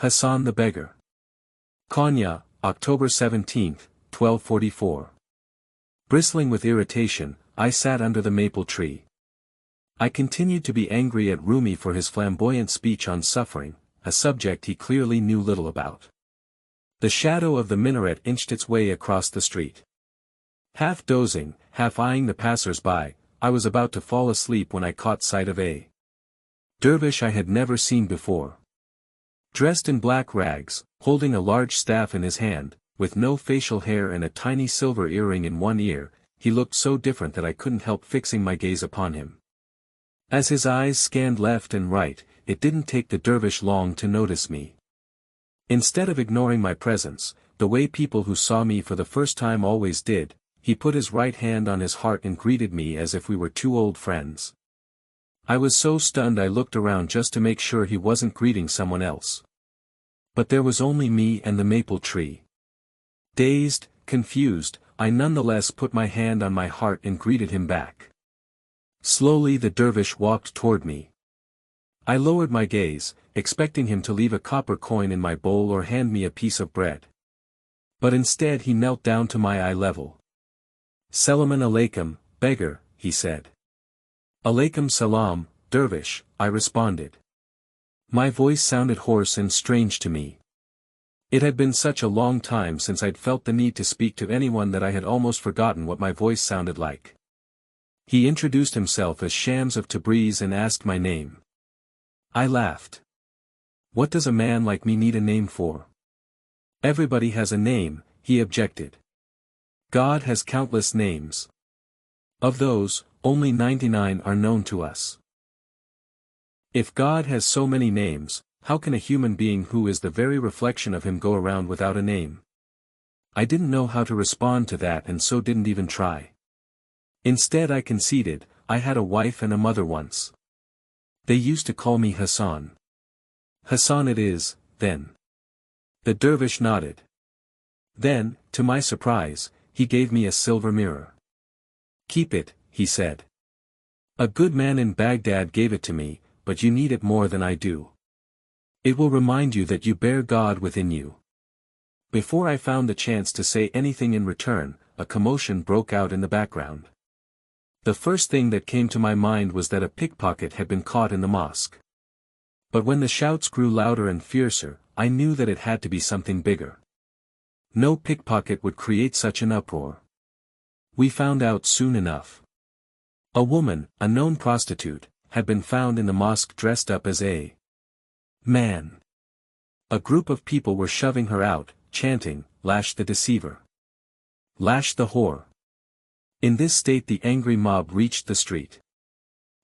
Hassan the Beggar. Konya, October 17, 1244. Bristling with irritation, I sat under the maple tree. I continued to be angry at Rumi for his flamboyant speech on suffering, a subject he clearly knew little about. The shadow of the minaret inched its way across the street. Half dozing, half eyeing the passers-by, I was about to fall asleep when I caught sight of a dervish I had never seen before. Dressed in black rags, holding a large staff in his hand, with no facial hair and a tiny silver earring in one ear, he looked so different that I couldn't help fixing my gaze upon him. As his eyes scanned left and right, it didn't take the dervish long to notice me. Instead of ignoring my presence, the way people who saw me for the first time always did, he put his right hand on his heart and greeted me as if we were two old friends. I was so stunned I looked around just to make sure he wasn't greeting someone else. But there was only me and the maple tree. Dazed, confused, I nonetheless put my hand on my heart and greeted him back. Slowly the dervish walked toward me. I lowered my gaze, expecting him to leave a copper coin in my bowl or hand me a piece of bread. But instead he knelt down to my eye level. "Selamun alaikum, beggar," he said. "Alaikum salam, dervish," I responded. My voice sounded hoarse and strange to me. It had been such a long time since I'd felt the need to speak to anyone that I had almost forgotten what my voice sounded like. He introduced himself as Shams of Tabriz and asked my name. I laughed. What does a man like me need a name for? Everybody has a name, he objected. God has countless names. Of those, only 99 are known to us. If God has so many names, how can a human being who is the very reflection of him go around without a name? I didn't know how to respond to that and so didn't even try. Instead I conceded, I had a wife and a mother once. They used to call me Hassan. Hassan it is, then. The dervish nodded. Then, to my surprise, he gave me a silver mirror. "Keep it," he said. "A good man in Baghdad gave it to me, but you need it more than I do. It will remind you that you bear God within you." Before I found the chance to say anything in return, a commotion broke out in the background. The first thing that came to my mind was that a pickpocket had been caught in the mosque. But when the shouts grew louder and fiercer, I knew that it had to be something bigger. No pickpocket would create such an uproar. We found out soon enough. A woman, a known prostitute, had been found in the mosque dressed up as a man. A group of people were shoving her out, chanting, "Lash the deceiver! Lash the whore!" In this state the angry mob reached the street.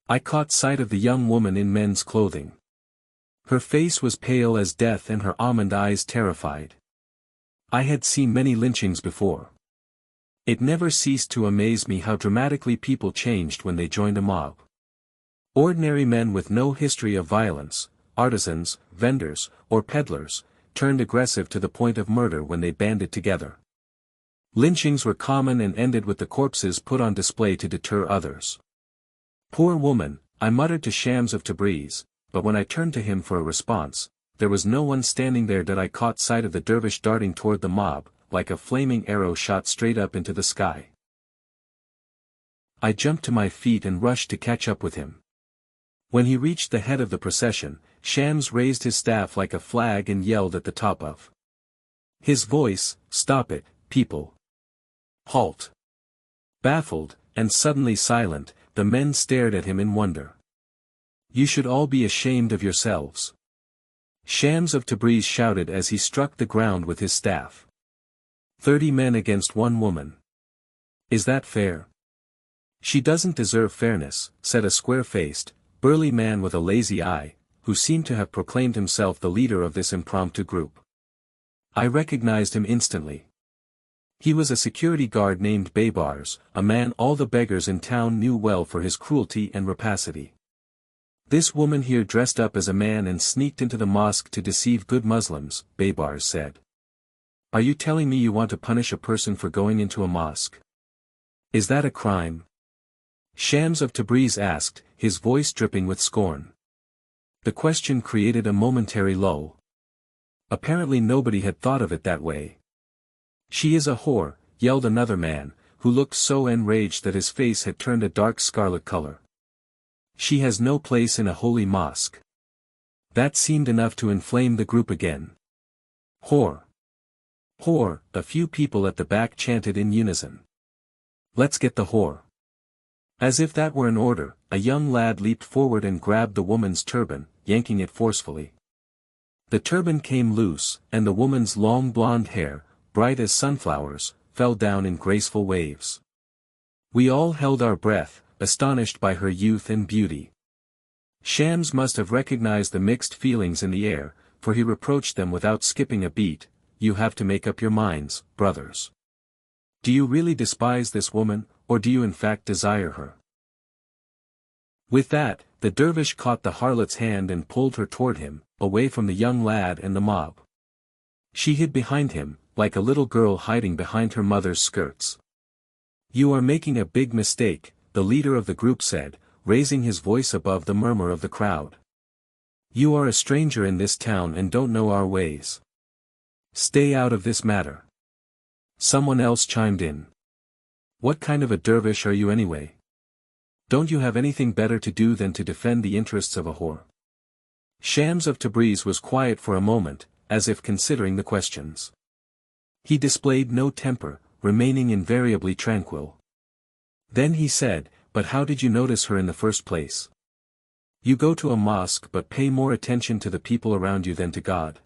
I caught sight of the young woman in men's clothing. Her face was pale as death and her almond eyes terrified. I had seen many lynchings before. It never ceased to amaze me how dramatically people changed when they joined a mob. Ordinary men with no history of violence, artisans, vendors, or peddlers, turned aggressive to the point of murder when they banded together. Lynchings were common and ended with the corpses put on display to deter others. "Poor woman," I muttered to Shams of Tabriz, but when I turned to him for a response, there was no one standing there that I caught sight of the dervish darting toward the mob, like a flaming arrow shot straight up into the sky. I jumped to my feet and rushed to catch up with him. When he reached the head of the procession, Shams raised his staff like a flag and yelled at the top of his voice, "Stop it, people! Halt!" Baffled, and suddenly silent, the men stared at him in wonder. "You should all be ashamed of yourselves," Shams of Tabriz shouted as he struck the ground with his staff. 30 men against one woman. Is that fair? "She doesn't deserve fairness," said a square-faced, burly man with a lazy eye, who seemed to have proclaimed himself the leader of this impromptu group. I recognized him instantly. He was a security guard named Baybars, a man all the beggars in town knew well for his cruelty and rapacity. "This woman here dressed up as a man and sneaked into the mosque to deceive good Muslims," Baybars said. "Are you telling me you want to punish a person for going into a mosque? Is that a crime?" Shams of Tabriz asked, his voice dripping with scorn. The question created a momentary lull. Apparently nobody had thought of it that way. She is a whore, yelled another man, who looked so enraged that his face had turned a dark scarlet color. She has no place in a holy mosque. That seemed enough to inflame the group again. Whore. Whore, a few people at the back chanted in unison. Let's get the whore. As if that were an order, a young lad leaped forward and grabbed the woman's turban, yanking it forcefully. The turban came loose, and the woman's long blonde hair, bright as sunflowers, fell down in graceful waves. We all held our breath, astonished by her youth and beauty. Shams must have recognized the mixed feelings in the air, for he reproached them without skipping a beat. You have to make up your minds, brothers. Do you really despise this woman, or do you in fact desire her? With that, the dervish caught the harlot's hand and pulled her toward him, away from the young lad and the mob. She hid behind him, like a little girl hiding behind her mother's skirts. You are making a big mistake, the leader of the group said, raising his voice above the murmur of the crowd. You are a stranger in this town and don't know our ways. Stay out of this matter. Someone else chimed in. What kind of a dervish are you anyway? Don't you have anything better to do than to defend the interests of a whore? Shams of Tabriz was quiet for a moment, as if considering the questions. He displayed no temper, remaining invariably tranquil. Then he said, but how did you notice her in the first place? You go to a mosque but pay more attention to the people around you than to God.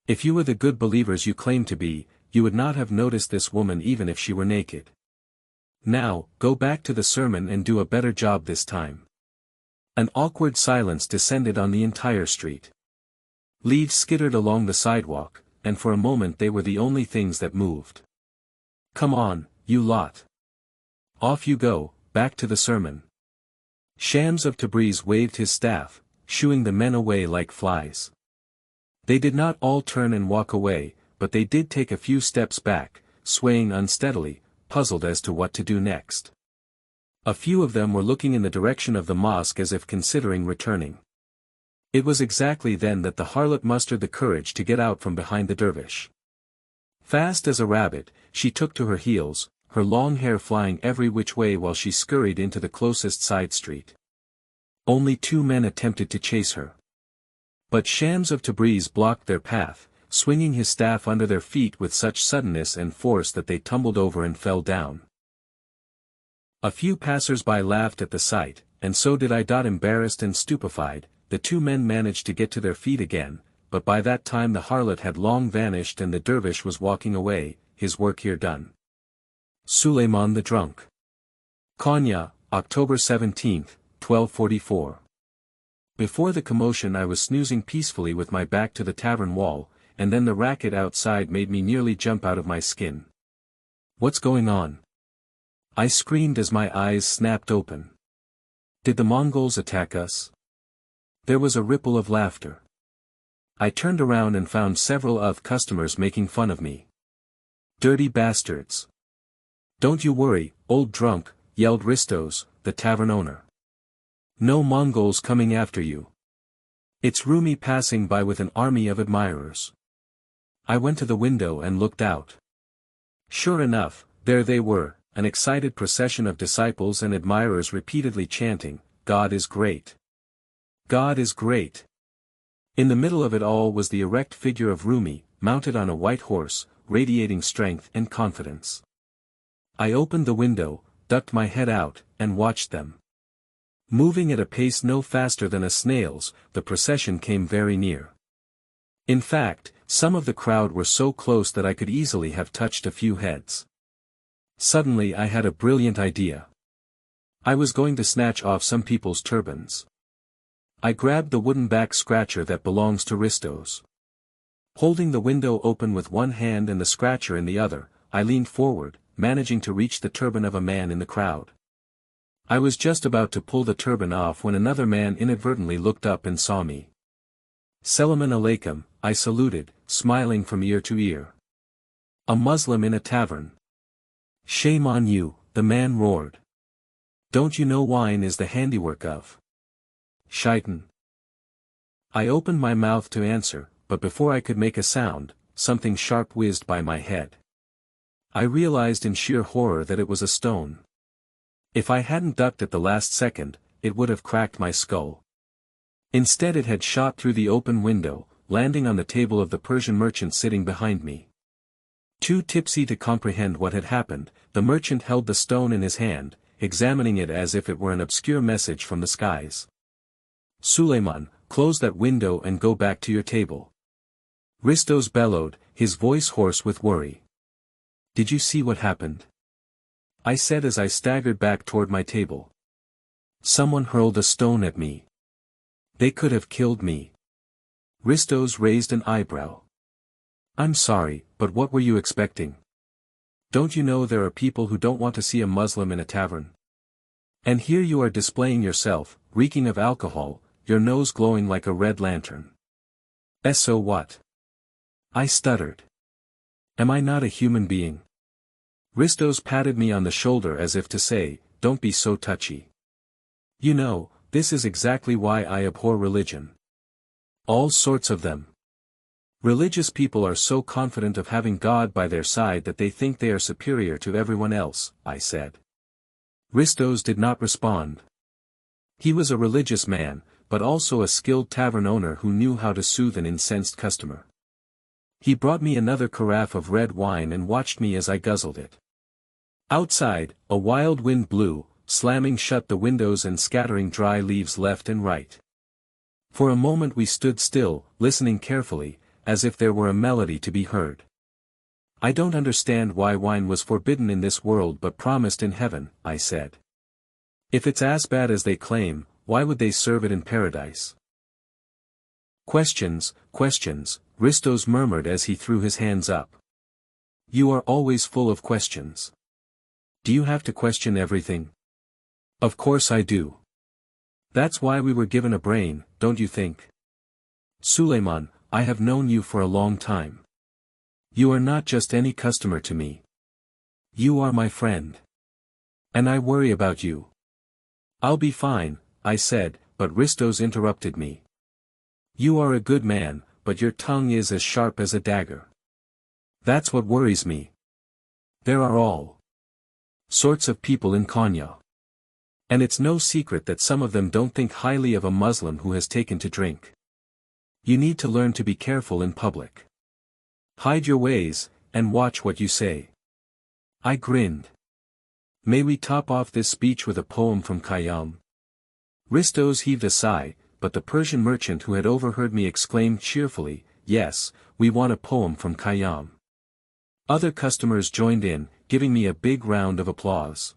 If you were the good believers you claim to be, you would not have noticed this woman even if she were naked. Now, go back to the sermon and do a better job this time. An awkward silence descended on the entire street. Leaves skittered along the sidewalk, and for a moment they were the only things that moved. Come on, you lot. Off you go, back to the sermon. Shams of Tabriz waved his staff, shooing the men away like flies. They did not all turn and walk away, but they did take a few steps back, swaying unsteadily, puzzled as to what to do next. A few of them were looking in the direction of the mosque as if considering returning. It was exactly then that the harlot mustered the courage to get out from behind the dervish. Fast as a rabbit, she took to her heels, her long hair flying every which way while she scurried into the closest side street. Only 2 men attempted to chase her. But Shams of Tabriz blocked their path, swinging his staff under their feet with such suddenness and force that they tumbled over and fell down. A few passers-by laughed at the sight, and so did I. Embarrassed and stupefied, the 2 men managed to get to their feet again, but by that time the harlot had long vanished and the dervish was walking away, his work here done. Suleiman the Drunk. Konya, October 17, 1244. Before the commotion I was snoozing peacefully with my back to the tavern wall, and then the racket outside made me nearly jump out of my skin. What's going on? I screamed as my eyes snapped open. Did the Mongols attack us? There was a ripple of laughter. I turned around and found several of customers making fun of me. Dirty bastards. Don't you worry, old drunk, yelled Ristos, the tavern owner. No Mongols coming after you. It's Rumi passing by with an army of admirers. I went to the window and looked out. Sure enough, there they were, an excited procession of disciples and admirers repeatedly chanting, God is great. God is great. In the middle of it all was the erect figure of Rumi, mounted on a white horse, radiating strength and confidence. I opened the window, ducked my head out, and watched them. Moving at a pace no faster than a snail's, the procession came very near. In fact, some of the crowd were so close that I could easily have touched a few heads. Suddenly I had a brilliant idea. I was going to snatch off some people's turbans. I grabbed the wooden back scratcher that belongs to Ristos. Holding the window open with one hand and the scratcher in the other, I leaned forward, managing to reach the turban of a man in the crowd. I was just about to pull the turban off when another man inadvertently looked up and saw me. Selamun alaikum, I saluted, smiling from ear to ear. A Muslim in a tavern. Shame on you, the man roared. Don't you know wine is the handiwork of Shaitan? I opened my mouth to answer, but before I could make a sound, something sharp whizzed by my head. I realized in sheer horror that it was a stone. If I hadn't ducked at the last second, it would have cracked my skull. Instead it had shot through the open window, landing on the table of the Persian merchant sitting behind me. Too tipsy to comprehend what had happened, the merchant held the stone in his hand, examining it as if it were an obscure message from the skies. "Suleiman, close that window and go back to your table." Ristos bellowed, his voice hoarse with worry. "Did you see what happened?" I said as I staggered back toward my table. "Someone hurled a stone at me. They could have killed me." Ristos raised an eyebrow. "I'm sorry, but what were you expecting? Don't you know there are people who don't want to see a Muslim in a tavern? And here you are displaying yourself, reeking of alcohol, your nose glowing like a red lantern. So what?" I stuttered. "Am I not a human being?" Ristos patted me on the shoulder as if to say, "Don't be so touchy. You know, this is exactly why I abhor religion. All sorts of them. Religious people are so confident of having God by their side that they think they are superior to everyone else," I said. Ristos did not respond. He was a religious man, but also a skilled tavern owner who knew how to soothe an incensed customer. He brought me another carafe of red wine and watched me as I guzzled it. Outside, a wild wind blew, slamming shut the windows and scattering dry leaves left and right. For a moment we stood still, listening carefully, as if there were a melody to be heard. "I don't understand why wine was forbidden in this world but promised in heaven," I said. "If it's as bad as they claim, why would they serve it in paradise?" "Questions, questions," Ristos murmured as he threw his hands up. "You are always full of questions. Do you have to question everything?" "Of course I do. That's why we were given a brain, don't you think? Suleiman, I have known you for a long time. You are not just any customer to me. You are my friend. And I worry about you." "I'll be fine," I said, but Ristos interrupted me. "You are a good man, but your tongue is as sharp as a dagger. That's what worries me. There are all sorts of people in Konya. And it's no secret that some of them don't think highly of a Muslim who has taken to drink. You need to learn to be careful in public. Hide your ways, and watch what you say." I grinned. "May we top off this speech with a poem from Khayyam?" Ristos heaved a sigh, but the Persian merchant who had overheard me exclaimed cheerfully, "Yes, we want a poem from Khayyam." Other customers joined in, giving me a big round of applause.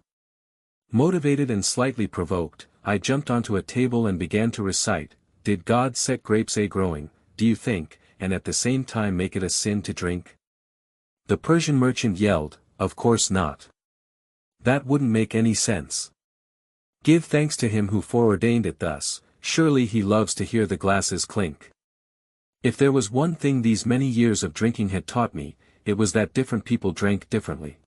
Motivated and slightly provoked, I jumped onto a table and began to recite, "Did God set grapes growing, do you think, and at the same time make it a sin to drink?" The Persian merchant yelled, "Of course not. That wouldn't make any sense. Give thanks to him who foreordained it thus, surely he loves to hear the glasses clink." If there was one thing these many years of drinking had taught me, it was that different people drank differently.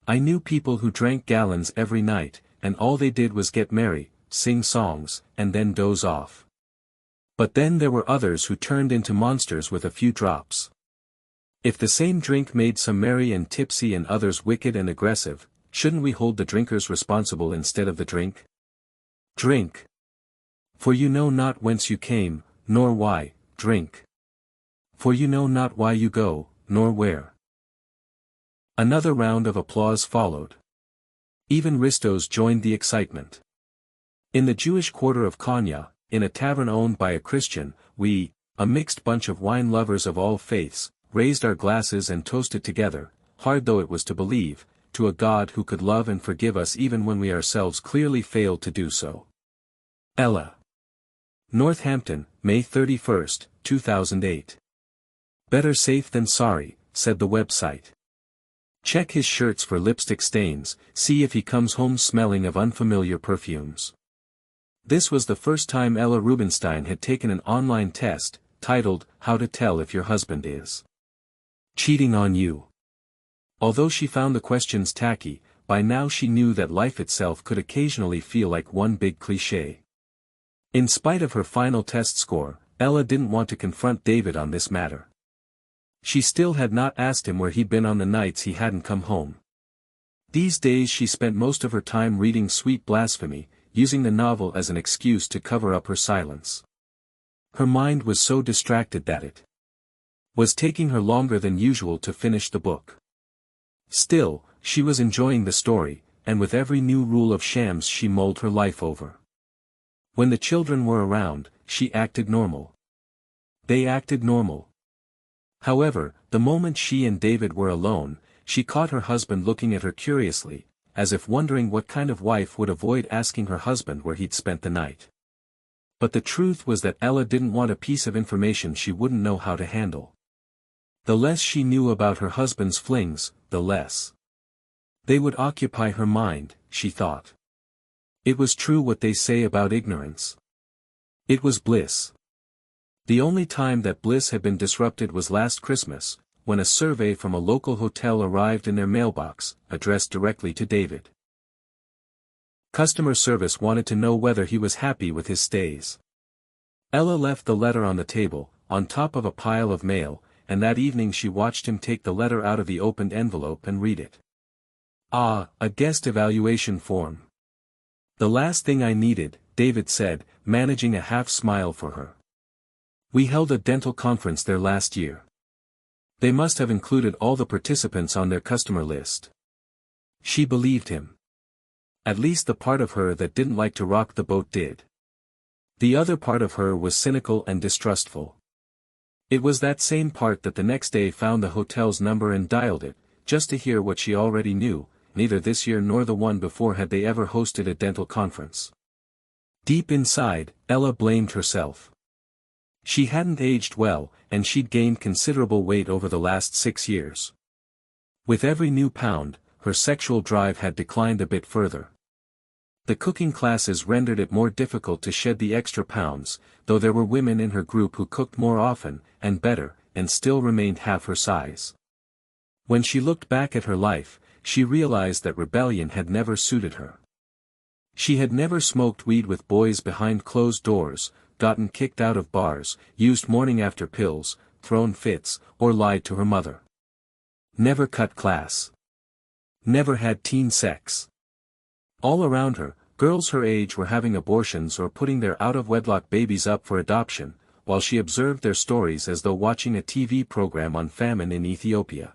I knew people who drank gallons every night, and all they did was get merry, sing songs, and then doze off. But then there were others who turned into monsters with a few drops. If the same drink made some merry and tipsy and others wicked and aggressive, shouldn't we hold the drinkers responsible instead of the drink? Drink. For you know not whence you came, nor why, drink. For you know not why you go, nor where. Another round of applause followed. Even Ristos joined the excitement. In the Jewish quarter of Konya, in a tavern owned by a Christian, we, a mixed bunch of wine lovers of all faiths, raised our glasses and toasted together, hard though it was to believe, to a God who could love and forgive us even when we ourselves clearly failed to do so. Ella. Northampton, May 31, 2008. "Better safe than sorry," said the website. Check his shirts for lipstick stains, see if he comes home smelling of unfamiliar perfumes. This was the first time Ella Rubinstein had taken an online test, titled, "How to Tell If Your Husband Is Cheating on You." Although she found the questions tacky, by now she knew that life itself could occasionally feel like one big cliché. In spite of her final test score, Ella didn't want to confront David on this matter. She still had not asked him where he'd been on the nights he hadn't come home. These days she spent most of her time reading Sweet Blasphemy, using the novel as an excuse to cover up her silence. Her mind was so distracted that it was taking her longer than usual to finish the book. Still, she was enjoying the story, and with every new rule of shams she mulled her life over. When the children were around, she acted normal. They acted normal. However, the moment she and David were alone, she caught her husband looking at her curiously, as if wondering what kind of wife would avoid asking her husband where he'd spent the night. But the truth was that Ella didn't want a piece of information she wouldn't know how to handle. The less she knew about her husband's flings, the less they would occupy her mind, she thought. It was true what they say about ignorance. It was bliss. The only time that bliss had been disrupted was last Christmas, when a survey from a local hotel arrived in their mailbox, addressed directly to David. Customer service wanted to know whether he was happy with his stays. Ella left the letter on the table, on top of a pile of mail, and that evening she watched him take the letter out of the opened envelope and read it. Ah, a guest evaluation form. The last thing I needed, David said, managing a half-smile for her. We held a dental conference there last year. They must have included all the participants on their customer list. She believed him. At least the part of her that didn't like to rock the boat did. The other part of her was cynical and distrustful. It was that same part that the next day found the hotel's number and dialed it, just to hear what she already knew. Neither this year nor the one before had they ever hosted a dental conference. Deep inside, Ella blamed herself. She hadn't aged well, and she'd gained considerable weight over the last 6 years. With every new pound, her sexual drive had declined a bit further. The cooking classes rendered it more difficult to shed the extra pounds, though there were women in her group who cooked more often, and better, and still remained half her size. When she looked back at her life, she realized that rebellion had never suited her. She had never smoked weed with boys behind closed doors, gotten kicked out of bars, used morning-after pills, thrown fits, or lied to her mother. Never cut class. Never had teen sex. All around her, girls her age were having abortions or putting their out-of-wedlock babies up for adoption, while she observed their stories as though watching a TV program on famine in Ethiopia.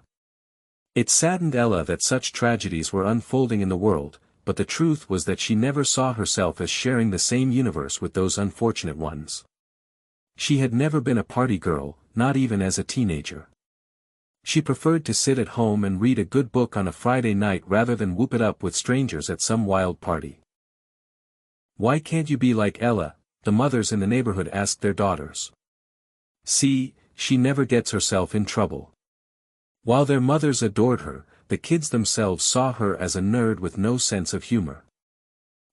It saddened Ella that such tragedies were unfolding in the world, but the truth was that she never saw herself as sharing the same universe with those unfortunate ones. She had never been a party girl, not even as a teenager. She preferred to sit at home and read a good book on a Friday night rather than whoop it up with strangers at some wild party. Why can't you be like Ella? The mothers in the neighborhood asked their daughters. See, she never gets herself in trouble. While their mothers adored her, the kids themselves saw her as a nerd with no sense of humor.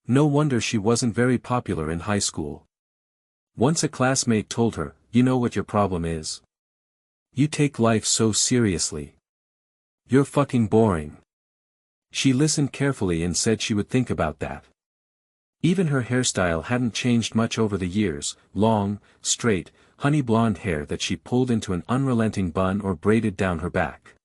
No wonder she wasn't very popular in high school. Once a classmate told her, "You know what your problem is? You take life so seriously. You're fucking boring." She listened carefully and said she would think about that. Even her hairstyle hadn't changed much over the years, long, straight, honey blonde hair that she pulled into an unrelenting bun or braided down her back.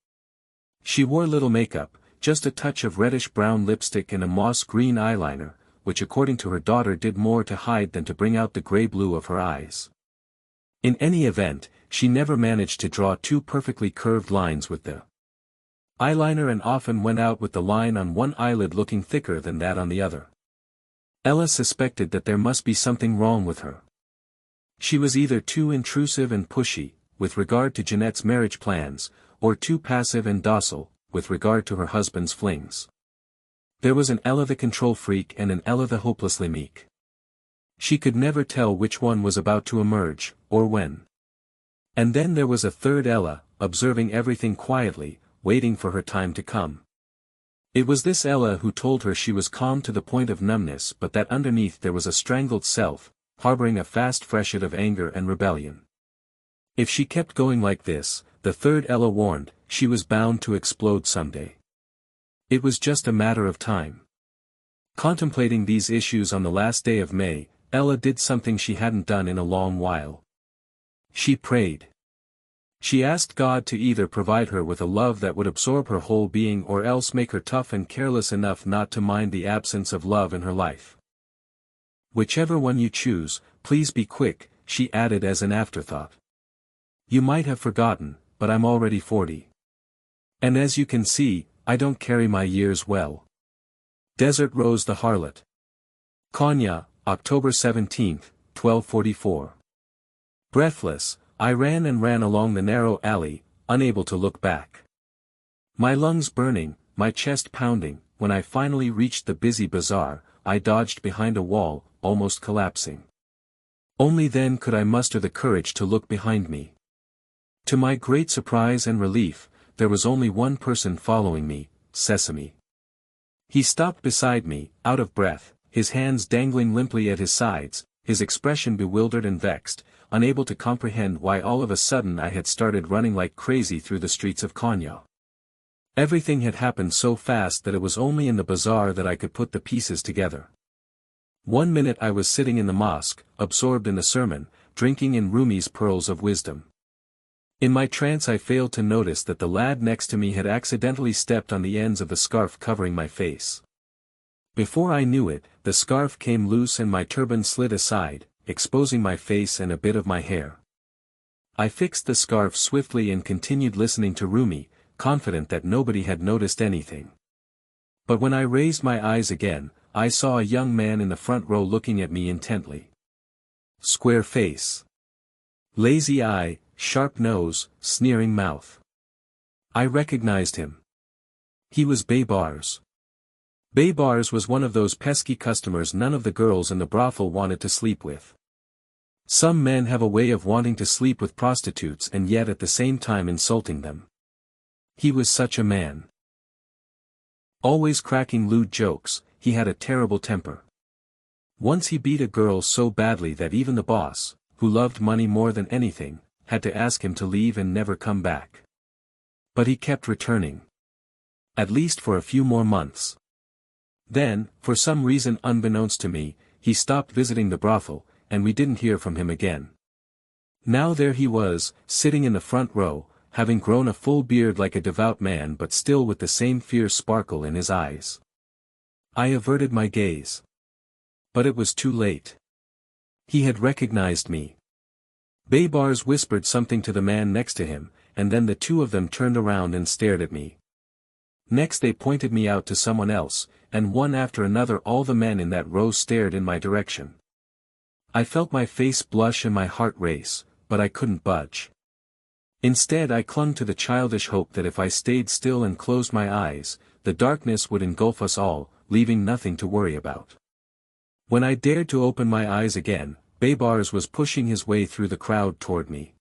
She wore little makeup, just a touch of reddish-brown lipstick and a moss-green eyeliner, which according to her daughter did more to hide than to bring out the gray-blue of her eyes. In any event, she never managed to draw two perfectly curved lines with the eyeliner and often went out with the line on one eyelid looking thicker than that on the other. Ella suspected that there must be something wrong with her. She was either too intrusive and pushy, with regard to Jeanette's marriage plans, or too passive and docile, with regard to her husband's flings. There was an Ella the control freak and an Ella the hopelessly meek. She could never tell which one was about to emerge, or when. And then there was a third Ella, observing everything quietly, waiting for her time to come. It was this Ella who told her she was calm to the point of numbness but that underneath there was a strangled self, harboring a fast freshet of anger and rebellion. If she kept going like this, the third Ella warned, she was bound to explode someday. It was just a matter of time. Contemplating these issues on the last day of May, Ella did something she hadn't done in a long while. She prayed. She asked God to either provide her with a love that would absorb her whole being or else make her tough and careless enough not to mind the absence of love in her life. Whichever one you choose, please be quick, she added as an afterthought. You might have forgotten, but I'm already 40. And as you can see, I don't carry my years well. Desert Rose the Harlot. Konya, October 17, 1244. Breathless, I ran and ran along the narrow alley, unable to look back. My lungs burning, my chest pounding, when I finally reached the busy bazaar, I dodged behind a wall, almost collapsing. Only then could I muster the courage to look behind me. To my great surprise and relief, there was only one person following me, Sesame. He stopped beside me, out of breath, his hands dangling limply at his sides, his expression bewildered and vexed, unable to comprehend why all of a sudden I had started running like crazy through the streets of Konya. Everything had happened so fast that it was only in the bazaar that I could put the pieces together. One minute I was sitting in the mosque, absorbed in the sermon, drinking in Rumi's pearls of wisdom. In my trance I failed to notice that the lad next to me had accidentally stepped on the ends of the scarf covering my face. Before I knew it, the scarf came loose and my turban slid aside, exposing my face and a bit of my hair. I fixed the scarf swiftly and continued listening to Rumi, confident that nobody had noticed anything. But when I raised my eyes again, I saw a young man in the front row looking at me intently. Square face. Lazy eye, sharp nose, sneering mouth. I recognized him. He was Baybars. Baybars was one of those pesky customers none of the girls in the brothel wanted to sleep with. Some men have a way of wanting to sleep with prostitutes and yet at the same time insulting them. He was such a man. Always cracking lewd jokes, he had a terrible temper. Once he beat a girl so badly that even the boss, who loved money more than anything, had to ask him to leave and never come back. But he kept returning. At least for a few more months. Then, for some reason unbeknownst to me, he stopped visiting the brothel, and we didn't hear from him again. Now there he was, sitting in the front row, having grown a full beard like a devout man but still with the same fierce sparkle in his eyes. I averted my gaze. But it was too late. He had recognized me. Baybars whispered something to the man next to him, and then the two of them turned around and stared at me. Next they pointed me out to someone else, and one after another all the men in that row stared in my direction. I felt my face blush and my heart race, but I couldn't budge. Instead I clung to the childish hope that if I stayed still and closed my eyes, the darkness would engulf us all, leaving nothing to worry about. When I dared to open my eyes again, Baybars was pushing his way through the crowd toward me.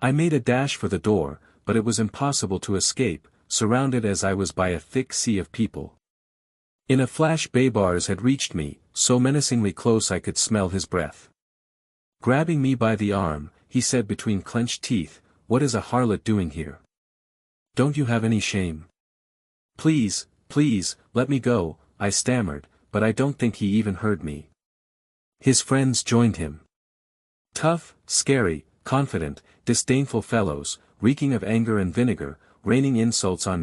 I made a dash for the door, but it was impossible to escape, surrounded as I was by a thick sea of people. In a flash Baybars had reached me, so menacingly close I could smell his breath. Grabbing me by the arm, he said between clenched teeth, "What is a harlot doing here? Don't you have any shame? Please, please, let me go," I stammered, but I don't think he even heard me. His friends joined him. Tough, scary, confident, disdainful fellows, reeking of anger and vinegar, raining insults on me.